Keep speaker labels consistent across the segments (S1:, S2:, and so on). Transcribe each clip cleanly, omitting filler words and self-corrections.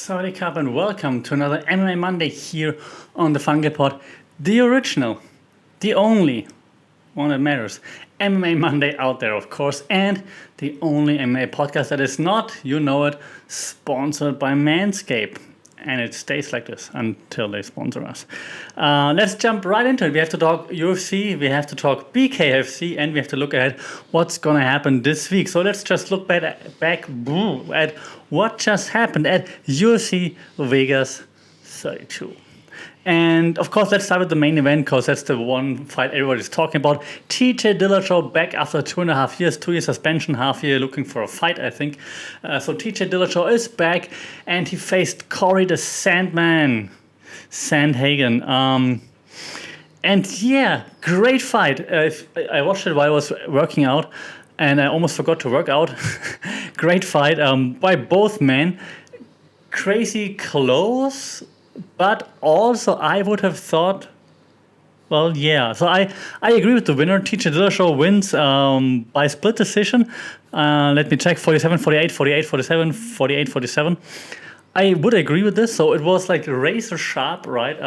S1: Sawadee Krap and welcome to another MMA Monday here on the Fungal Pod. The original, the only one that matters. MMA Monday out there, of course, and the only MMA podcast that is not, you know it, sponsored by Manscaped. And it stays like this until they sponsor us. Let's jump right into it. We have to talk UFC, we have to talk BKFC, and we have to look at what's going to happen this week. So let's just look back at what just happened at UFC Vegas 32. And of course, let's start with the main event because that's the one fight everybody's talking about. TJ Dillashaw back after 2.5 years, 2 years suspension, half year looking for a fight, I think. So TJ Dillashaw is back and he faced Corey the Sandman Sandhagen. And yeah, great fight. I watched it while I was working out and I almost forgot to work out. Great fight by both men. Crazy close. But also, I would have thought, well, yeah. So I agree with the winner. TJ Dillashaw wins by split decision. Let me check, 47-48, 48-47, 48-47. I would agree with this. So it was like razor sharp, right?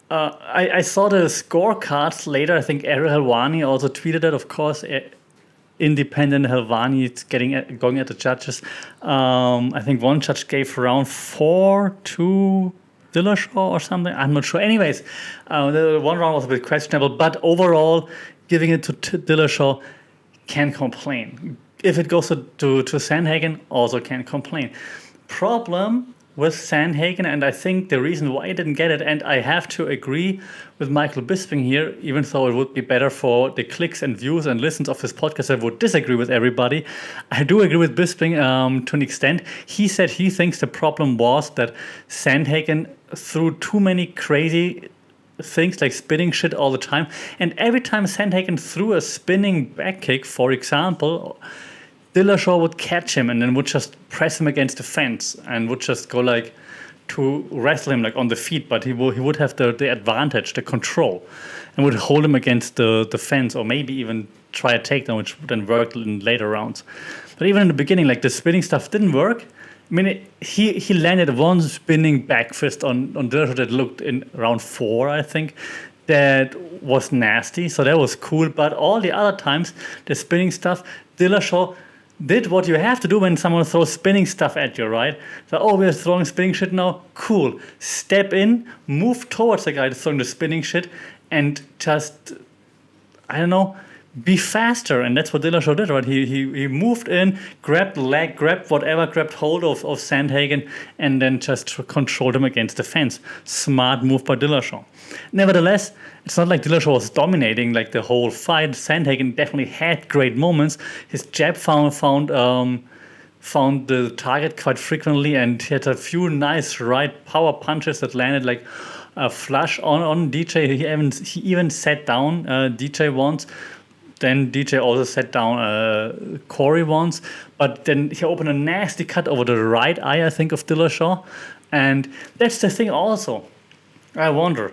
S1: I saw the scorecards later. I think Ariel Helwani also tweeted it, of course. Independent Helwani going at the judges. I think one judge gave round 4 to Dillashaw or something. I'm not sure. Anyways, the one round was a bit questionable, but overall, giving it to Dillashaw, can't complain. If it goes to Sandhagen, also can't complain. Problem with Sandhagen, and I think the reason why he didn't get it, and I have to agree with Michael Bisping here, even though it would be better for the clicks and views and listens of this podcast, I would disagree with everybody. I do agree with Bisping to an extent. He said he thinks the problem was that Sandhagen threw too many crazy things like spinning shit all the time, and every time Sandhagen threw a spinning back kick, for example, Dillashaw would catch him and then would just press him against the fence and would just go like to wrestle him like on the feet, but he would have the advantage, the control, and would hold him against the fence or maybe even try a takedown, which would then work in later rounds. But even in the beginning, like the spinning stuff didn't work. I mean, he landed one spinning back fist on Dillashaw that looked in round 4, I think. That was nasty, so that was cool. But all the other times, the spinning stuff, Dillashaw did what you have to do when someone throws spinning stuff at you, right? So, we're throwing spinning shit now? Cool. Step in, move towards the guy that's throwing the spinning shit, and just, I don't know, be faster. And that's what Dillashaw did, right? He moved in, grabbed the leg, grabbed hold of Sandhagen, and then just controlled him against the fence. Smart move by Dillashaw. Nevertheless, it's not like Dillashaw was dominating like the whole fight. Sandhagen definitely had great moments. His jab found the target quite frequently, and he had a few nice right power punches that landed like a flush on DJ. He even sat down DJ once. Then DJ also sat down Corey once. But then he opened a nasty cut over the right eye, I think, of Dillashaw. And that's the thing also. I wonder,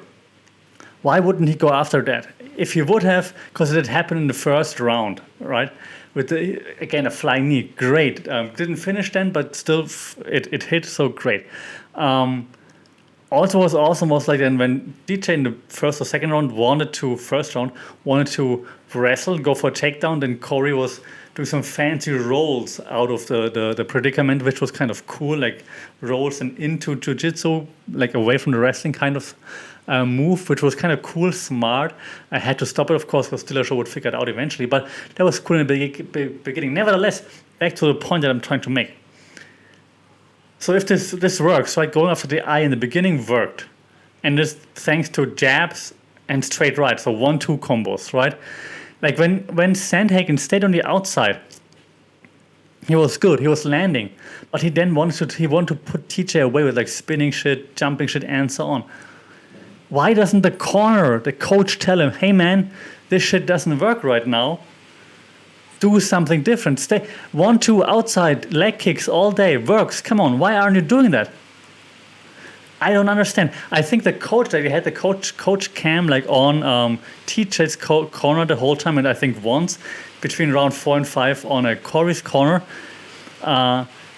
S1: why wouldn't he go after that? If he would have, because it had happened in the first round, right? With, again, a flying knee. Great. Didn't finish then, but still it hit, so great. Also was awesome was like then when DJ in the first or second round wanted to wrestle, go for a takedown, then Corey was doing some fancy rolls out of the predicament, which was kind of cool, like rolls and into jiu-jitsu, like away from the wrestling kind of move, which was kind of cool, smart. I had to stop it, of course, because Dillashaw would figure it out eventually, but that was cool in the beginning. Nevertheless, back to the point that I'm trying to make. So if this works, right, going after the eye in the beginning worked, and this thanks to jabs and straight right, so 1-2 combos, right? Like when Sandhagen stayed on the outside, he was good, he was landing, but he then wanted to put TJ away with like spinning shit, jumping shit, and so on. Why doesn't the coach tell him, hey man, this shit doesn't work right now? Do something different. Stay 1-2 outside leg kicks all day works. Come on, why aren't you doing that? I don't understand. I think the coach that we had, the coach cam like on TJ's corner the whole time, and I think once between round 4 and 5 on a Corey's corner.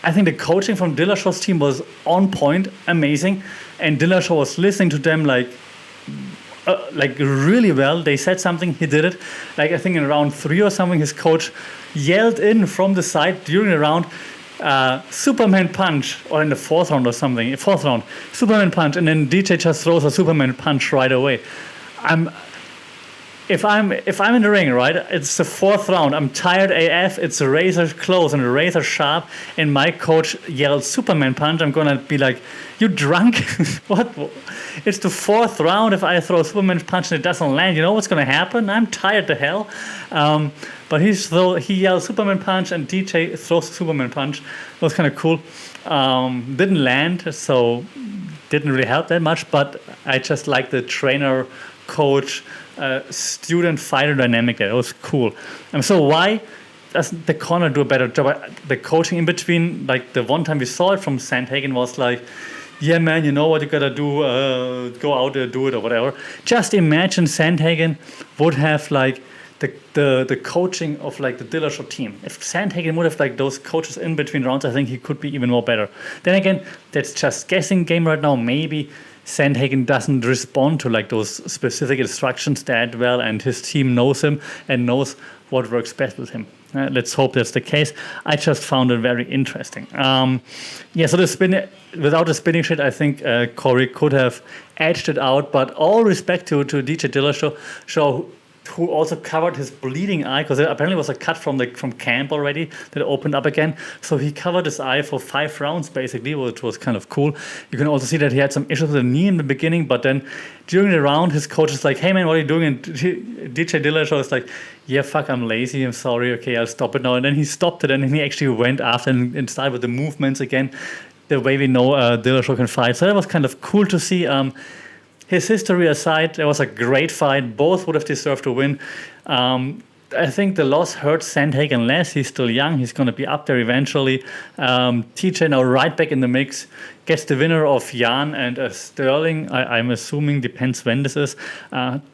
S1: I think the coaching from Dillashaw's team was on point, amazing, and Dillashaw was listening to them like really well. They said something, he did it. Like I think in round 3 or something, his coach yelled in from the side during the round, Superman punch, or in the 4th round or something, 4th round, Superman punch, and then DJ just throws a Superman punch right away. If I'm in the ring, right, it's the 4th round, I'm tired AF, it's razor close and razor sharp, and my coach yells Superman punch, I'm gonna be like, you drunk? What? It's the 4th round. If I throw a Superman punch and it doesn't land, you know what's gonna happen? I'm tired to hell. But he yells Superman punch, and DJ throws a Superman punch. It was kind of cool. Didn't land, so didn't really help that much, but I just like the trainer, coach, student fighter dynamic there. It was cool. So why doesn't the corner do a better job? The coaching in between, like the one time we saw it from Sandhagen was like, yeah man, you know what you gotta do, go out there, do it or whatever. Just imagine Sandhagen would have like the coaching of like the Dillashaw team. If Sandhagen would have like those coaches in between rounds, I think he could be even more better. Then again, that's just guessing game right now. Maybe Sandhagen doesn't respond to like those specific instructions that well, and his team knows him and knows what works best with him. Let's hope that's the case. I just found it very interesting. So the spin, without the spinning shit, I think Corey could have edged it out. But all respect to DJ Dillashaw, who also covered his bleeding eye, because there apparently was a cut from camp already that opened up again. So he covered his eye for 5 rounds basically, which was kind of cool. You can also see that he had some issues with the knee in the beginning, but then during the round, his coach is like, hey man, what are you doing? And DJ Dillashaw is like, yeah, fuck, I'm lazy, I'm sorry, okay, I'll stop it now. And then he stopped it, and then he actually went after and started with the movements again, the way we know Dillashaw can fight. So that was kind of cool to see. His history aside, it was a great fight. Both would have deserved to win. I think the loss hurts Sandhagen less. He's still young. He's going to be up there eventually. TJ now right back in the mix. Gets the winner of Jan and Sterling. I'm assuming, depends when this is.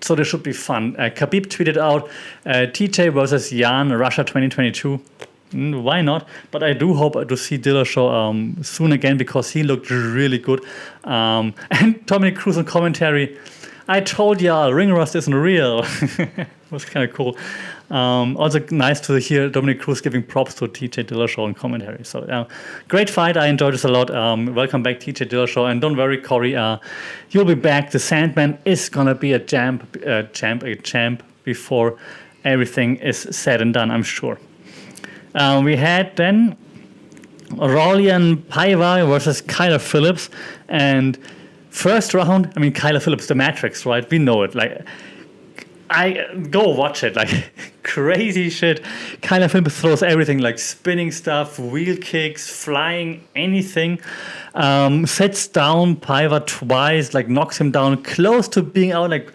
S1: So this should be fun. Khabib tweeted out, TJ versus Jan, Russia 2022. Why not? But I do hope to see Dillashaw soon again, because he looked really good. And Dominic Cruz on commentary, I told y'all, ring rust isn't real. It was kind of cool. Also nice to hear Dominic Cruz giving props to TJ Dillashaw on commentary. So great fight. I enjoyed this a lot. Welcome back, TJ Dillashaw. And don't worry, Corey, you'll be back. The Sandman is going to be a champ before everything is said and done, I'm sure. We had then Raulian Paiva versus Kyler Phillips, and first round, I mean, Kyler Phillips, the Matrix, right? We know it. Like, I go watch it. Like, crazy shit. Kyler Phillips throws everything, like spinning stuff, wheel kicks, flying, anything. Sets down Paiva twice, like knocks him down, close to being out, like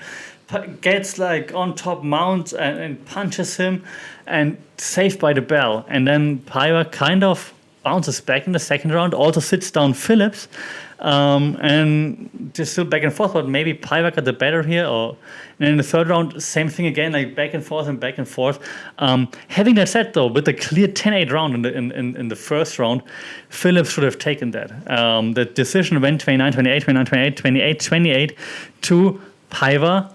S1: gets like on top, mounts and punches him, and saved by the bell. And then Paiva kind of bounces back in the second round, also sits down Phillips, and just still back and forth, but maybe Paiva got the better here. And then in the third round, same thing again, like back and forth and back and forth. Having that said, though, with the clear 10-8 round in the first round, Phillips should have taken that. The decision went 29-28, 29-28, 28-28 to Paiva,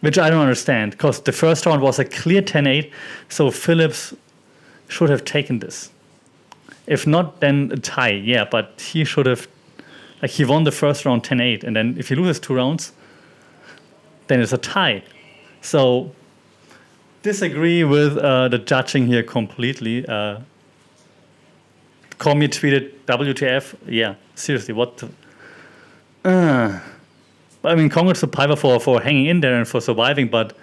S1: which I don't understand, because the first round was a clear 10-8, so Phillips should have taken this. If not, then a tie, yeah, but he should have, like, he won the first round 10-8, and then if he loses 2 rounds, then it's a tie. So, disagree with the judging here completely. Comey tweeted, WTF, yeah, seriously, what the... I mean, congrats to Paiva for hanging in there and for surviving, but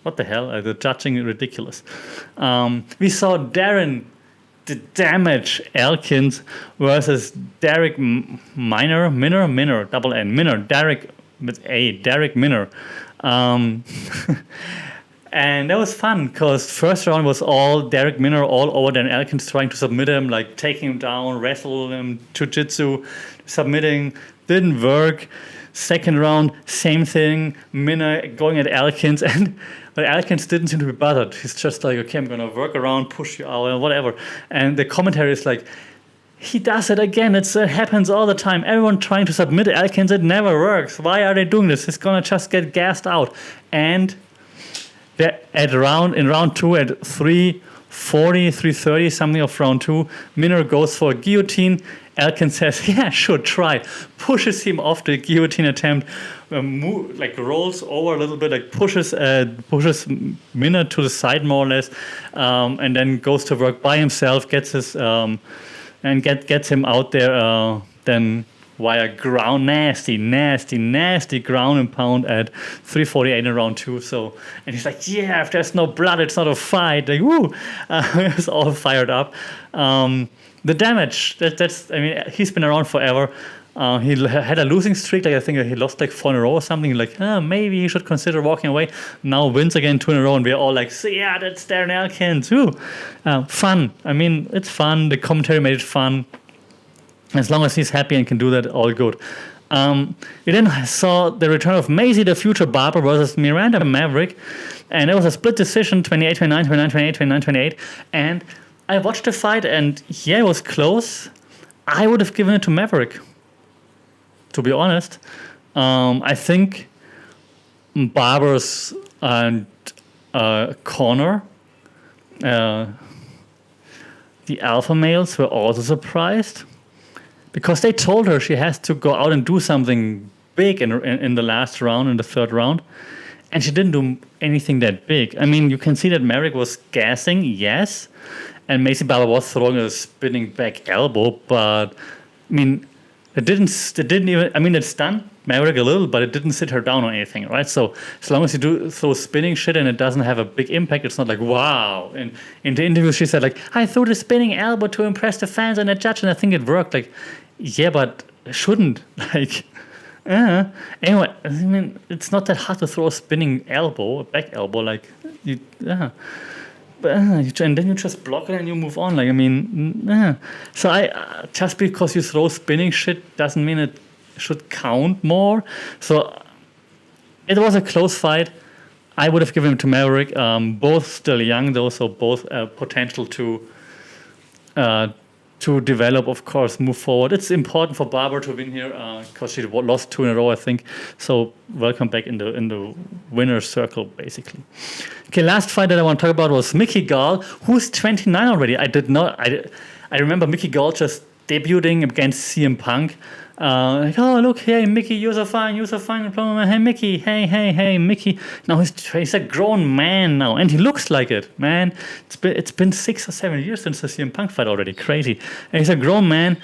S1: what the hell? The judging is ridiculous. We saw Darren the Damage Elkins versus Derek Minor, double N, Minor, Derek with A, Derek Minor. And that was fun, because first round was all Derek Minor all over Darren Elkins, trying to submit him, like taking him down, wrestle him, jiu-jitsu, submitting, didn't work. Second round, same thing, Minor going at Elkins, but Elkins didn't seem to be bothered. He's just like, okay, I'm going to work around, push you out, whatever. And the commentary is like, he does it again. It happens all the time. Everyone trying to submit Elkins, it never works. Why are they doing this? He's gonna just get gassed out. And in round 2 at 3:40, 3:30, something of round 2, Minner goes for a guillotine. Elkins says, yeah, sure, try. Pushes him off the guillotine attempt, rolls over a little bit, pushes Minner to the side more or less, and then goes to work by himself, gets his gets him out there, then via ground, nasty ground and pound at 3:48 in round 2. So, and he's like, yeah, if there's no blood, it's not a fight. Like, woo, it's all fired up. The damage, he's been around forever. He had a losing streak, I think he lost 4 in a row or something. Maybe he should consider walking away. Now wins again 2 in a row, and we're all like, see, yeah, that's Darren Elkins. Fun. It's fun. The commentary made it fun. As long as he's happy and can do that, all good. We then saw the return of Maisie, the future barber, versus Miranda Maverick. And it was a split decision, 28-29, 29-28, 29-28. And I watched the fight, and yeah, it was close. I would have given it to Maverick, to be honest. I think Barber's corner, the alpha males were also surprised, because they told her she has to go out and do something big in the last round, in the third round. And she didn't do anything that big. You can see that Maverick was gassing, yes. And Macy Barber was throwing a spinning back elbow, but it didn't even, it stunned Maverick a little, but it didn't sit her down or anything, right? So as long as you throw spinning shit and it doesn't have a big impact, it's not like, wow. And in the interview, she said, I threw the spinning elbow to impress the fans and the judge, and I think it worked. Yeah, but it shouldn't. Anyway, it's not that hard to throw a spinning elbow, a back elbow, and then you just block it and you move on. So just because you throw spinning shit doesn't mean it should count more. So it was a close fight. I would have given him to Maverick. Both still young though, so both potential to develop, of course, move forward. It's important for Barber to win here because she lost 2 in a row, I think. So welcome back in the winner's circle, basically. Okay, last fight that I want to talk about was McKee Gall, who's 29 already. I remember McKee Gall just debuting against CM Punk. Oh, look, hey, McKee, you're so fine. Hey, McKee, hey, McKee. Now he's a grown man now, and he looks like it, man. It's been 6 or 7 years since the CM Punk fight already. Crazy. And he's a grown man.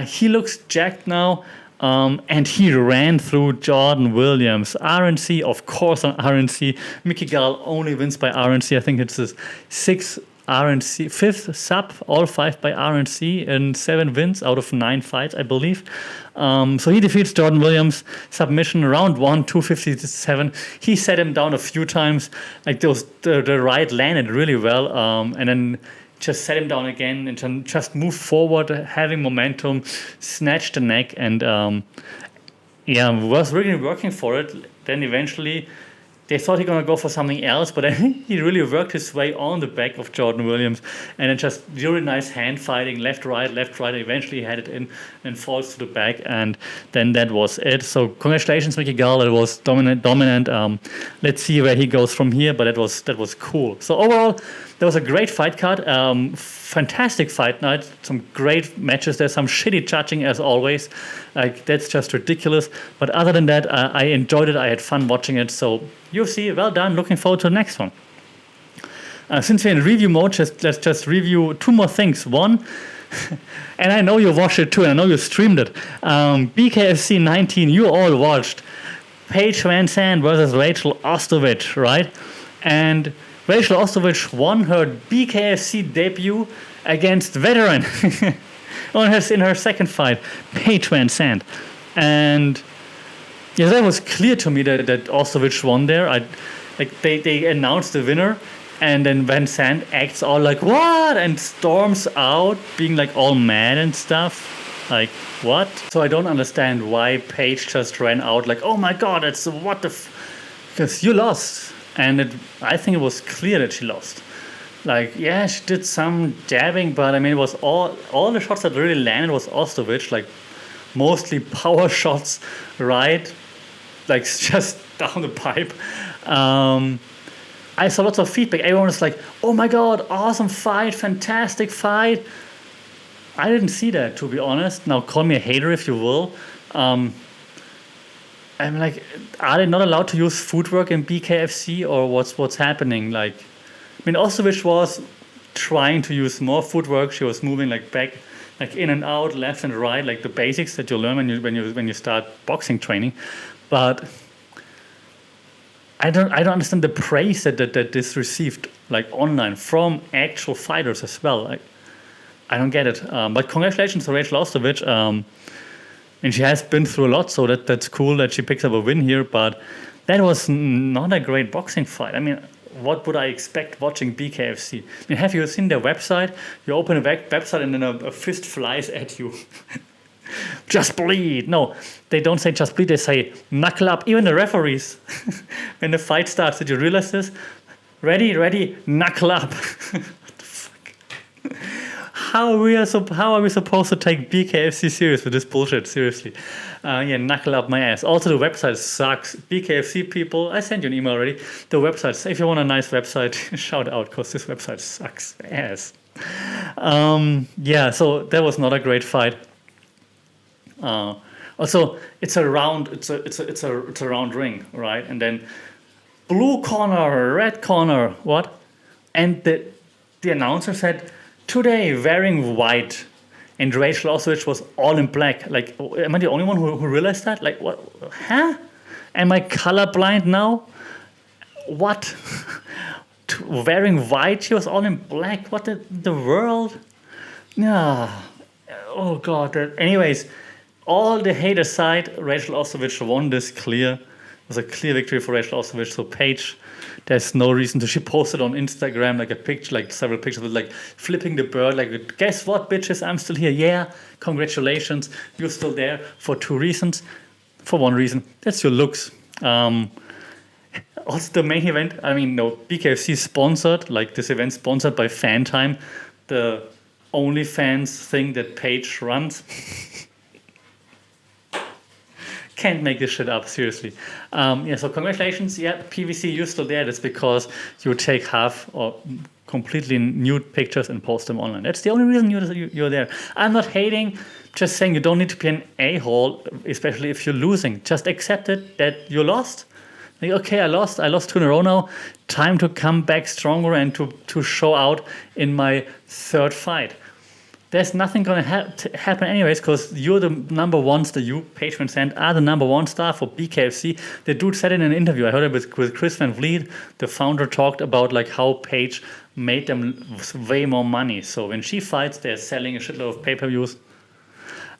S1: He looks jacked now, and he ran through Jordan Williams. RNC, of course, on RNC. McKee Gall only wins by RNC. I think it's his 5th sub, all 5 by RNC, and 7 wins out of 9 fights, I believe. So he defeats Jordan Williams, submission, round 1, 257. He set him down a few times, the right landed really well, and then just set him down again and just move forward, having momentum, snatch the neck, and was really working for it. Then eventually they thought he was going to go for something else, but then he really worked his way on the back of Jordan Williams, and then just really nice hand fighting, left, right, eventually he had it in and falls to the back, and then that was it. So congratulations, McKee Gall, it was dominant. Let's see where he goes from here, but that was cool. So overall, there was a great fight card, fantastic fight night, some great matches. There's some shitty judging as always, that's just ridiculous. But other than that, I enjoyed it. I had fun watching it. So UFC, well done. Looking forward to the next one. Since we're in review mode, let's just review 2 more things. One, and I know you watched it too, and I know you streamed it. BKFC 19, you all watched. Paige Van Zant versus Rachel Ostovich, right? And Rachel Ostovich won her BKFC debut against veteran in her second fight, Paige Van Zant. And yeah, that was clear to me that Ostovich won there. They announced the winner, and then Van Zant acts all like, what? And storms out, being all mad and stuff. What? So I don't understand why Paige just ran out oh my God, it's what the because you lost. And I think it was clear that she lost. Like, yeah, she did some jabbing, but I mean, it was all the shots that really landed was Ostovich, like mostly power shots, right? Like just down the pipe. I saw lots of feedback. Everyone was like, "Oh my god, awesome fight, fantastic fight." I didn't see that, to be honest. Now, call me a hater if you will. I'm like, are they not allowed to use footwork in BKFC, or what's happening? Like, I mean, Ostovich was trying to use more footwork. She was moving like back, like in and out, left and right, like the basics that you learn when you start boxing training. But I don't understand the praise that this received, like online from actual fighters as well. Like, I don't get it. But congratulations to Rachel Ostovich. And she has been through a lot, so that's cool that she picks up a win here. But that was not a great boxing fight. I mean, what would I expect watching BKFC? I mean, have you seen their website? You open a website and then a fist flies at you. Just bleed. No, they don't say just bleed. They say knuckle up. Even the referees, when the fight starts, did you realize this? Ready, knuckle up. What the fuck? How are we supposed to take BKFC serious with this bullshit? Seriously. Yeah, knuckle up my ass. Also, the website sucks. BKFC people, I sent you an email already. The website, if you want a nice website, shout out, because this website sucks ass. Yeah, so that was not a great fight. Also, it's a round ring, right? And then blue corner, red corner, what? And the announcer said, today wearing white. And Rachel Ostovich was all in black. Like, am I the only one who realized that? Like, what? Huh? Am I colorblind now? What? Wearing white, she was all in black. What the world? Yeah. Oh God. Anyways, all the hate aside, Rachel Ostovich won this clear. It was a clear victory for Rachel Ostovich. So Paige, there's no reason to. She posted on Instagram like a picture, like several pictures with like flipping the bird, like, guess what, bitches, I'm still here. Yeah, congratulations, you're still there for two reasons. For one reason, that's your looks. Also the main event, I mean, no, BKFC sponsored, like this event sponsored by Fan Time, the OnlyFans thing that Paige runs. Can't make this shit up, seriously. Yeah, so congratulations. Yeah, PVC, you're still there. That's because you take half or completely nude pictures and post them online. That's the only reason you're there. I'm not hating, just saying you don't need to be an a-hole, especially if you're losing. Just accept it that you lost. Like, okay, I lost two in a row now. Time to come back stronger and to show out in my third fight. There's nothing going to happen anyways, because you're the number one star. You, Paige Van Zant, are the number one star for BKFC. The dude said in an interview, I heard it with Chris Van Vliet, the founder, talked about like how Paige made them way more money. So when she fights, they're selling a shitload of pay-per-views.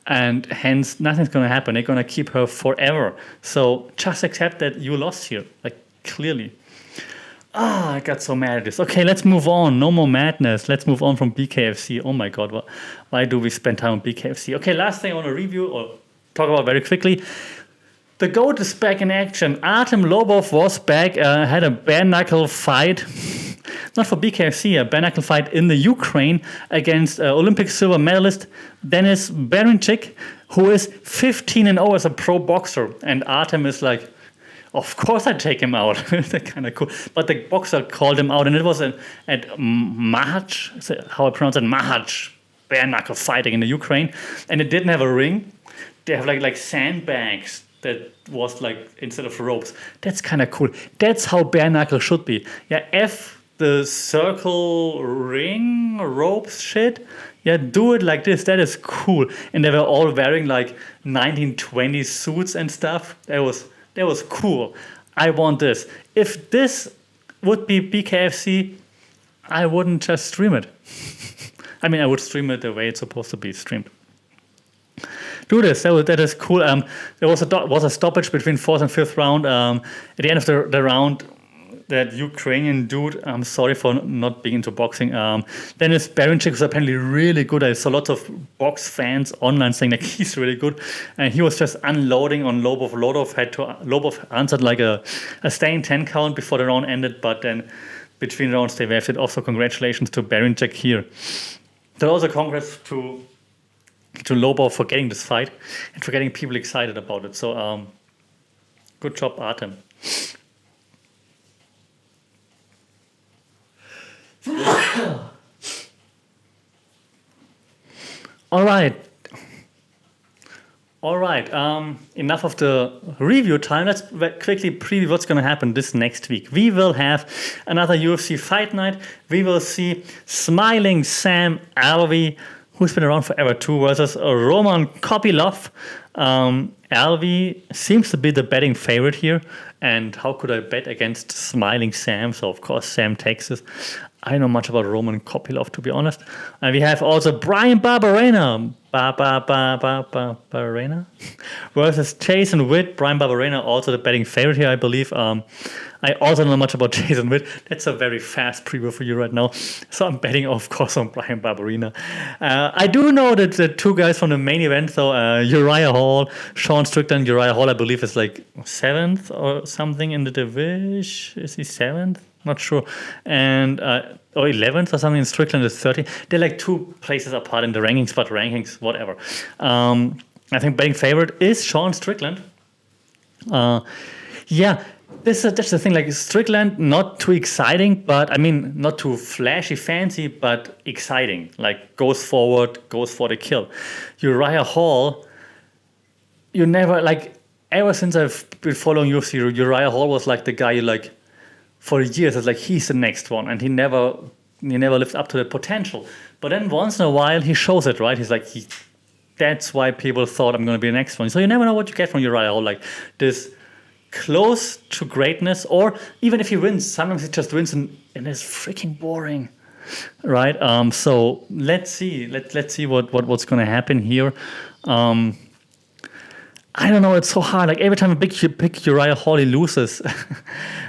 S1: And hence, nothing's going to happen. They're going to keep her forever. So just accept that you lost here, like clearly. I got so mad at this. Okay, let's move on. No more madness. Let's move on from BKFC. Oh my God, why do we spend time on BKFC? Okay, last thing I want to review or talk about very quickly. The GOAT is back in action. Artem Lobov was back, had a bare knuckle fight. Not for BKFC, a bare knuckle fight in the Ukraine against Olympic silver medalist Denis Berinchik, who is 15-0 as a pro boxer. And Artem is like, of course I take him out. That's kind of cool. But the boxer called him out, and it was at Mahach, how I pronounce it, Mahach, bare knuckle fighting in the Ukraine. And it didn't have a ring. They have like sandbags that was like instead of ropes. That's kind of cool. That's how bare knuckle should be. Yeah, F the circle ring ropes shit. Yeah, do it like this. That is cool. And they were all wearing like 1920s suits and stuff. That was cool. I want this. If this would be BKFC, I wouldn't just stream it. I mean, I would stream it the way it's supposed to be streamed. Do this. That is cool. There was a stoppage between fourth and fifth round. At the end of the round, that Ukrainian dude, I'm sorry for not being into boxing, Denis Berinchik was apparently really good. I saw lots of box fans online saying that he's really good. And he was just unloading on Lobov. Lobov answered like a staying 10 count before the round ended, but then between rounds they waved it. Also, congratulations to Baron Jakir. But also congrats to Lobo for getting this fight and for getting people excited about it. So good job, Artem. All right. Enough of the review time. Let's quickly preview what's going to happen this next week. We will have another UFC fight night. We will see Smiling Sam Alvey, who's been around forever too, versus Roman Kopylov. Alvey seems to be the betting favorite here. And how could I bet against Smiling Sam? So, of course, Sam takes this. I don't know much about Roman Kopylov, to be honest. And we have also Brian Barberena. Barberena versus Jason Witt. Brian Barberena, also the betting favorite here, I believe. I also don't know much about Jason Witt. That's a very fast preview for you right now. So I'm betting, of course, on Brian Barberena. I do know that the two guys from the main event, so Uriah Hall, Sean Strickland. Uriah Hall, I believe, is like 7th or something in the division. Is he 7th? Not sure. And or 11th or something. And Strickland is 30th. They're like 2 places apart in the rankings, but rankings, whatever. I think betting favorite is Sean Strickland. Yeah. That's the thing, like Strickland, not too exciting, but I mean, not too flashy, fancy, but exciting. Like goes forward, goes for the kill. Uriah Hall, you never, like, ever since I've been following UFC, Uriah Hall was like the guy you like for years. It's like he's the next one, and he never lived up to that potential. But then once in a while, he shows it, right? He's like, that's why people thought I'm going to be the next one. So you never know what you get from Uriah Hall, like this close to greatness, or even if he wins, sometimes he just wins and it's freaking boring, right? So let's see what's going to happen here. I don't know, it's so hard. Like every time I pick Uriah Hall, he loses.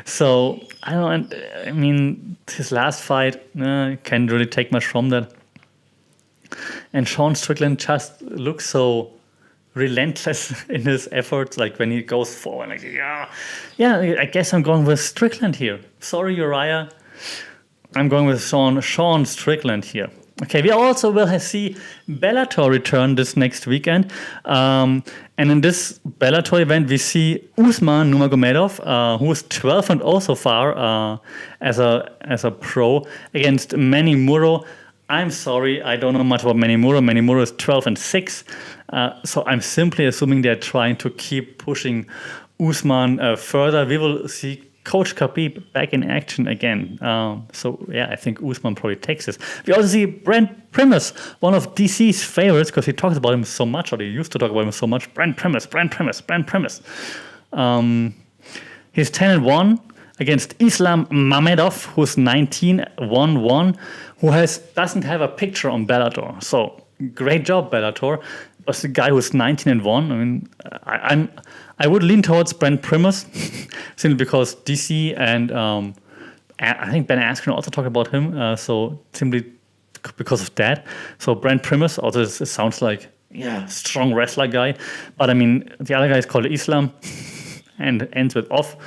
S1: So I don't know. I mean, his last fight can't really take much from that. And Sean Strickland just looks so relentless in his efforts, like when he goes forward, like yeah, I guess I'm going with Strickland here. Sorry, Uriah, I'm going with Sean Strickland here. Okay, we also will see Bellator return this next weekend, and in this Bellator event we see Usman Nurmagomedov, who is 12-0 so far as a pro, against Manny Muro. I'm sorry, I don't know much about Manny Muro. Manny Muro is 12-6. So I'm simply assuming they're trying to keep pushing Usman further. We will see Coach Khabib back in action again. So yeah, I think Usman probably takes this. We also see Brent Primus, one of DC's favorites, because he talks about him so much, or he used to talk about him so much. Brent Primus. He's 10-1 against Islam Mamedov, who's 19-1-1, who doesn't have a picture on Bellator. So great job, Bellator. But the guy who's 19-1, I mean, I would lean towards Brent Primus, simply because DC and I think Ben Askren also talked about him. So simply because of that. So Brent Primus also sounds like strong wrestler guy. But I mean, the other guy is called Islam and ends with off.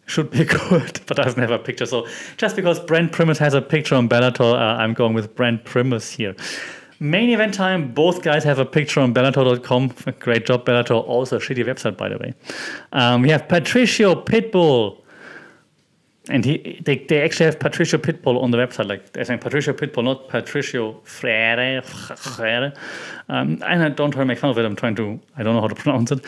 S1: Should be good, but doesn't have a picture. So just because Brent Primus has a picture on Bellator, I'm going with Brent Primus here. Main event time, both guys have a picture on Bellator.com. Great job, Bellator. Also a shitty website, by the way. We have Patricio Pitbull. And they actually have Patricio Pitbull on the website. Like they're saying Patricio Pitbull, not Patricio Freire. And I don't try to make fun of it. I don't know how to pronounce it.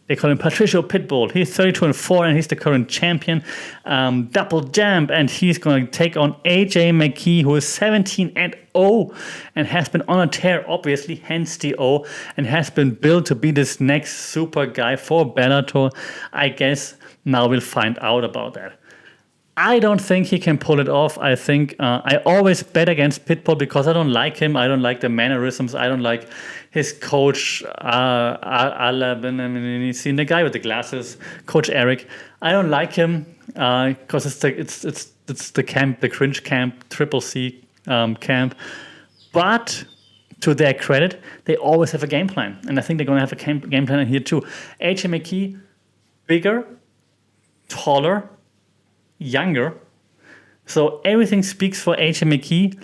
S1: They call him Patricio Pitbull. He's 32-4 and he's the current champion. Double jump, and he's going to take on AJ McKee, who is 17-0 and has been on a tear, obviously, hence the O, and has been built to be this next super guy for Bellator. I guess now we'll find out about that. I don't think he can pull it off. I think I always bet against Pitbull because I don't like him. I don't like the mannerisms. I don't like his coach, the guy with the glasses, Coach Eric. I don't like him because it's the camp, the cringe camp, Triple C camp. But to their credit, they always have a game plan, and I think they're going to have a game plan here too. AJ McKee, bigger, taller, younger. So everything speaks for AJ McKee.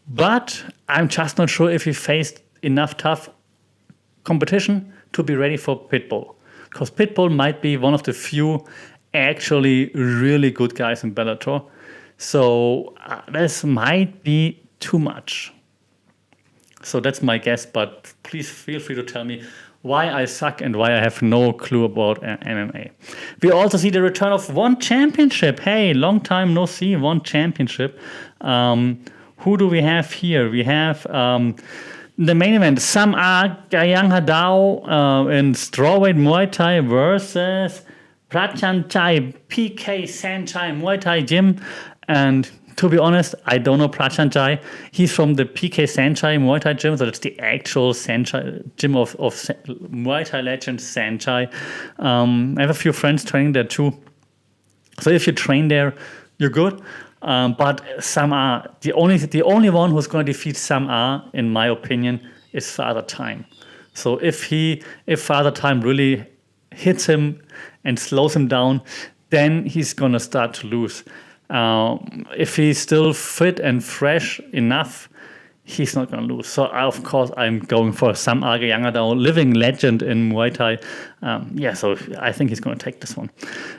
S1: But I'm just not sure if he faced enough tough competition to be ready for Pitbull. Because Pitbull might be one of the few actually really good guys in Bellator. So this might be too much. So that's my guess, but please feel free to tell me why I suck and why I have no clue about MMA. We also see the return of one championship. Hey, long time no see, one championship. Who do we have here? We have the main event, Samar Gayang in strawweight Muay Thai versus Prachanchai PK Sanchai Muay Thai gym. And to be honest, I don't know Prachanchai. He's from the PK Sanchai Muay Thai gym, so that's the actual Sanchai gym of Muay Thai legend Sanchai. I have a few friends training there too. So if you train there, you're good. But Samar, the only one who's going to defeat Samar, in my opinion, is Father Time. So if Father Time really hits him and slows him down, then he's going to start to lose. If he's still fit and fresh enough, he's not going to lose. So, of course, I'm going for Samar Gayang, living legend in Muay Thai. So I think he's going to take this one.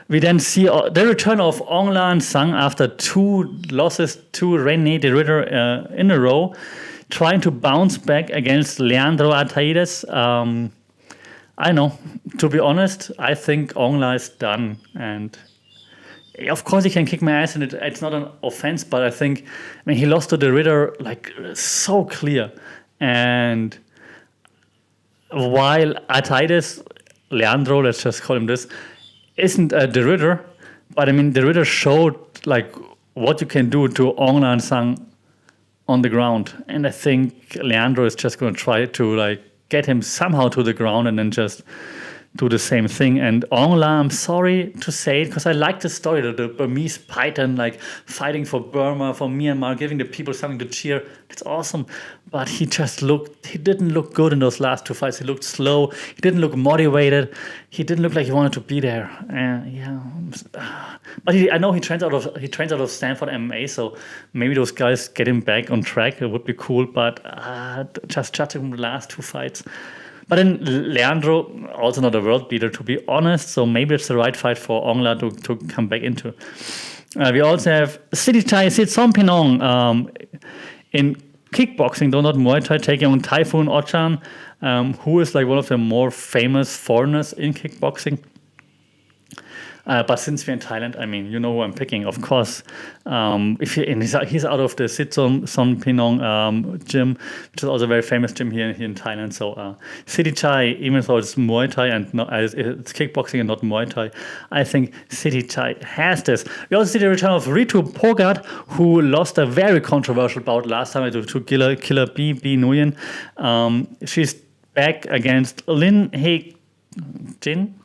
S1: We then see the return of Onglan Sang after 2 losses to René de Ridder in a row, trying to bounce back against Leandro Ataides. I know, to be honest, I think Ongla is done. And of course, he can kick my ass, and it's not an offense, but I think, he lost to the Ridder like so clear. And while Ataides, Leandro, let's just call him this, isn't the Ridder, but the Ridder showed like what you can do to Onglan Sang on the ground. And I think Leandro is just going to try to like get him somehow to the ground and then just do the same thing. And Ongla, I'm sorry to say it, because I like the story, the Burmese python like fighting for Burma, for Myanmar, giving the people something to cheer. It's awesome. But he didn't look good in those last 2 fights. He looked slow. He didn't look motivated. He didn't look like he wanted to be there. But I know he trains out of Stanford MMA, so maybe those guys get him back on track. It would be cool. But just judging from the last 2 fights. But then Leandro, also not a world beater, to be honest, so maybe it's the right fight for Ongla to come back into. We also have Sidichai Sitsompinong in kickboxing, though not Muay Thai, taking on Typhoon Ochan, who is like one of the more famous foreigners in kickboxing. But since we're in Thailand, you know who I'm picking, of course. He's out of the Sitsompinong gym, which is also a very famous gym here in Thailand. So Sidichai, even though it's Muay Thai and it's kickboxing and not Muay Thai, I think Sidichai has this. We also see the return of Ritu Pogat, who lost a very controversial bout last time to Killer B Nguyen. She's back against Lin He Jin.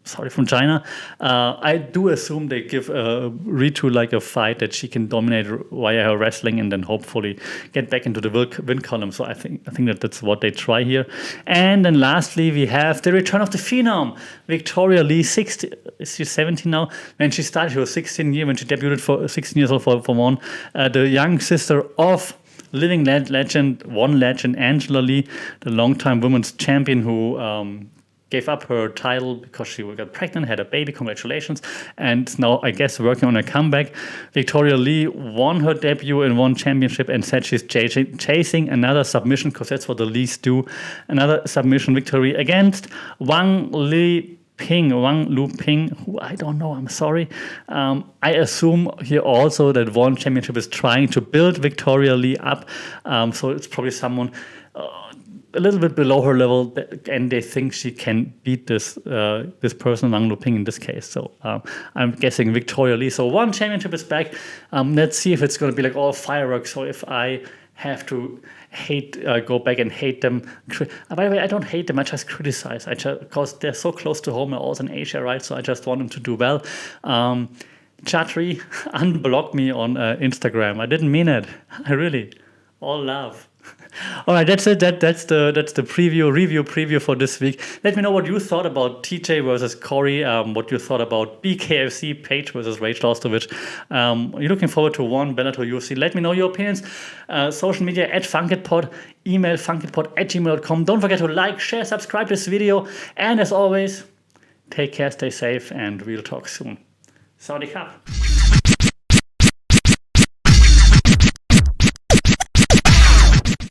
S1: From China. I do assume they give Ritu like a fight that she can dominate via her wrestling and then hopefully get back into the win column. So I think that's what they try here. And then lastly, we have the return of the Phenom, Victoria Lee. 60, is she 17 now? When she started, she was 16 years when she debuted for 16 years old for one. The young sister of living legend, one legend, Angela Lee, the longtime women's champion who gave up her title because she got pregnant, had a baby, congratulations, and now, I guess, working on a comeback. Victoria Lee won her debut in one championship and said she's chasing another submission, because that's what the Lees do, another submission victory against Wang Lu Ping, who I don't know, I'm sorry. I assume here also that one championship is trying to build Victoria Lee up, so it's probably someone a little bit below her level, and they think she can beat this person, Wang Luping, in this case. So I'm guessing Victoria Lee. So one championship is back. Let's see if it's going to be like all fireworks. So if I have to go back and hate them. By the way, I don't hate them. I just criticize. Because they're so close to home. They're also in Asia, right? So I just want them to do well. Chatri unblocked me on Instagram. I didn't mean it. I really. All love. All right, that's it. That's the preview for this week. Let me know what you thought about TJ versus Corey. What you thought about BKFC, Paige versus Rachel Ostovich. You're looking forward to one Bellator UFC. Let me know your opinions. Social media @funkitpod, email funkitpod@gmail.com. Don't forget to like, share, subscribe to this video, and as always, take care, stay safe, and we'll talk soon. Sawadee Krap.